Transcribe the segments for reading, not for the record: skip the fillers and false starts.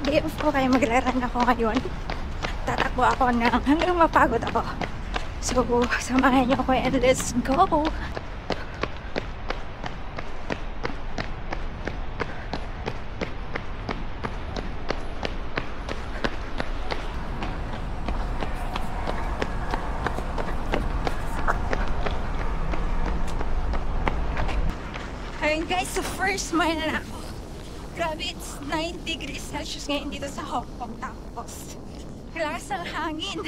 Day off ko kaya magraran ako ngayon. Tatakbo ako hanggang mapagod ako. So, samahan niyo ako and let's go! Ayun guys, so first mile na ako. Grabe, it's 9 degrees Celsius ngayon dito sa Hong Kong. Tapos, lakas ng hangin.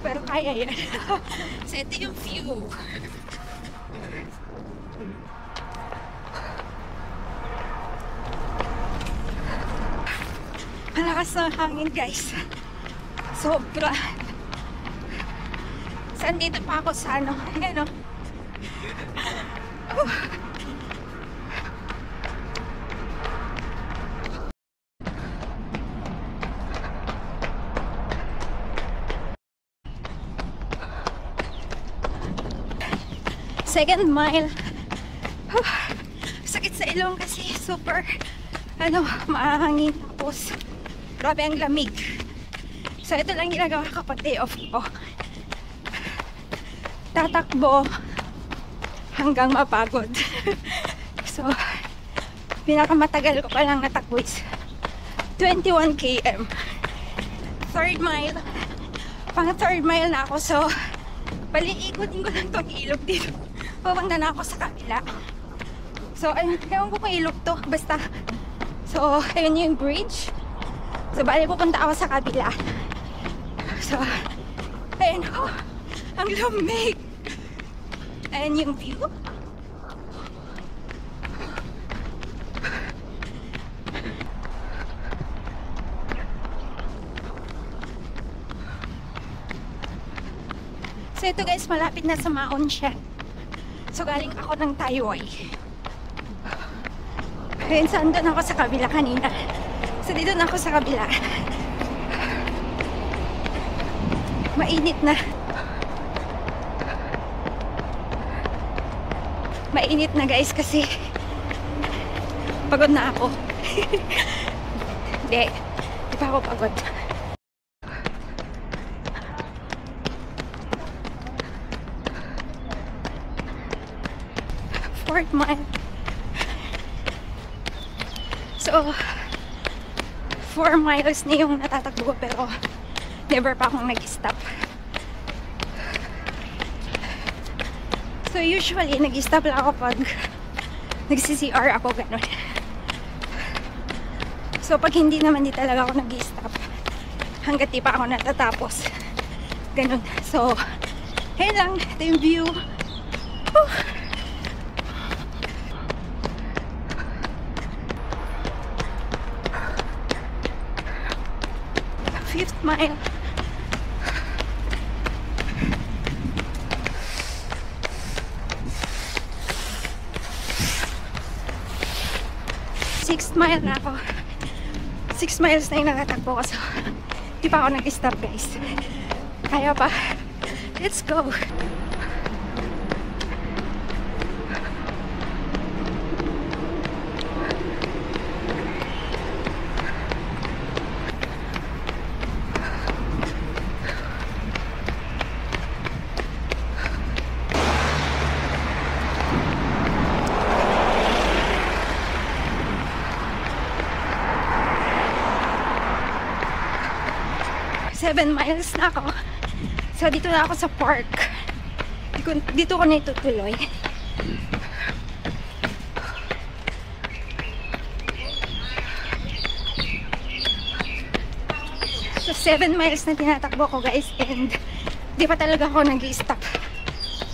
Pero kaya yan. So, ito yung view. Malakas ng hangin guys. Sobra. Saan dito pa ako sa ano? Ayan o. Second mile. Sakit sa ilong kasi super mahangin. Tapos grabe ang lamig. So ito lang ginagawa kapag day off ko. Tatakbo hanggang mapagod. So pinakamatagal ko palang natakbo is 21 km. Third mile. Pang third mile na ako. So paliikutin ko lang itong ilog dito. Papunta na ako sa kabila. So, ayun, ewan ko kung ilog to. Basta. So, ayun yung bridge. So, bali pupunta ako sa kabila. So, ayun. Oh, ang lamig. Ayun yung view. So ito guys, malapit na sa Maon siya. So galing ako ng Taiwan. Ayun, saan doon ako sa kabila kanina. So dito na ako sa kabila. Mainit na. Mainit na guys kasi pagod na ako. Hindi pa ako pagod. Fourth mile. So 4 miles na yung natatakbo pero never pa akong nag-stop. So usually nag-stop lang ako pag nagsi-CR ako, ganun. So pag hindi naman, di talaga ako nag-stop hanggat di pa ako natatapos, ganun. So ayun lang, ito yung view. Fifth mile. Sixth mile na ako. 6 miles na yung nakatakbo ko. So, di pa ako nag-stop guys. Kaya pa. Let's go. Seven miles na ako. So, dito na ako sa park. Dito ko na itutuloy. So, 7 miles na tinatakbo ko guys. And, di pa talaga ako nag-i-stop.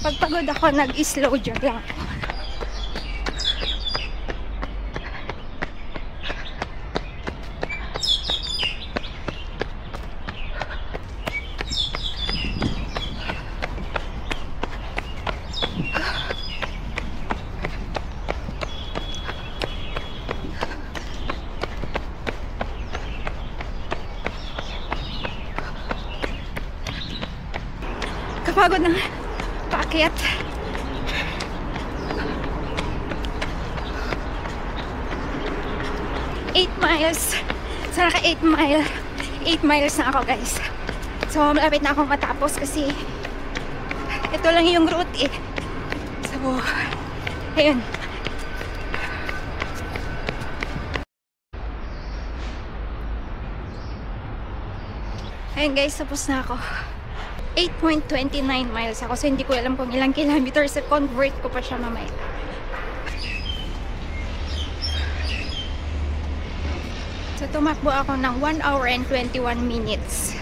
Pag pagod ako, nag-i-slow jog lang ako. Kapagod ng paakyat. 8 miles. So, naka 8 miles na ako, guys. So, malapit na akong matapos kasi ito lang yung route eh. So, ayun. Ayun guys, tapos na ako. 8.29 miles ako. So, hindi ko alam kung ilang kilometers. So, convert ko pa siya mamaya. So, tumakbo ako ng 1 hour and 21 minutes.